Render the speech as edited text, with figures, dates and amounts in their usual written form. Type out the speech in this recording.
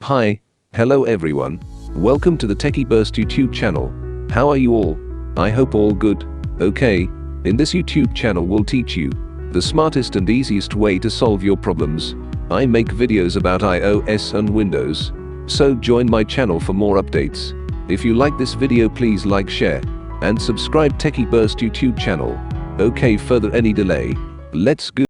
Hi, hello everyone. Welcome to the Techie Burst YouTube channel. How are you all? I hope all good. Okay, in this YouTube channel we'll teach you the smartest and easiest way to solve your problems. I make videos about iOS and Windows. So join my channel for more updates. If you like this video, please like, share, and subscribe Techie Burst YouTube channel. Okay, further any delay, let's go.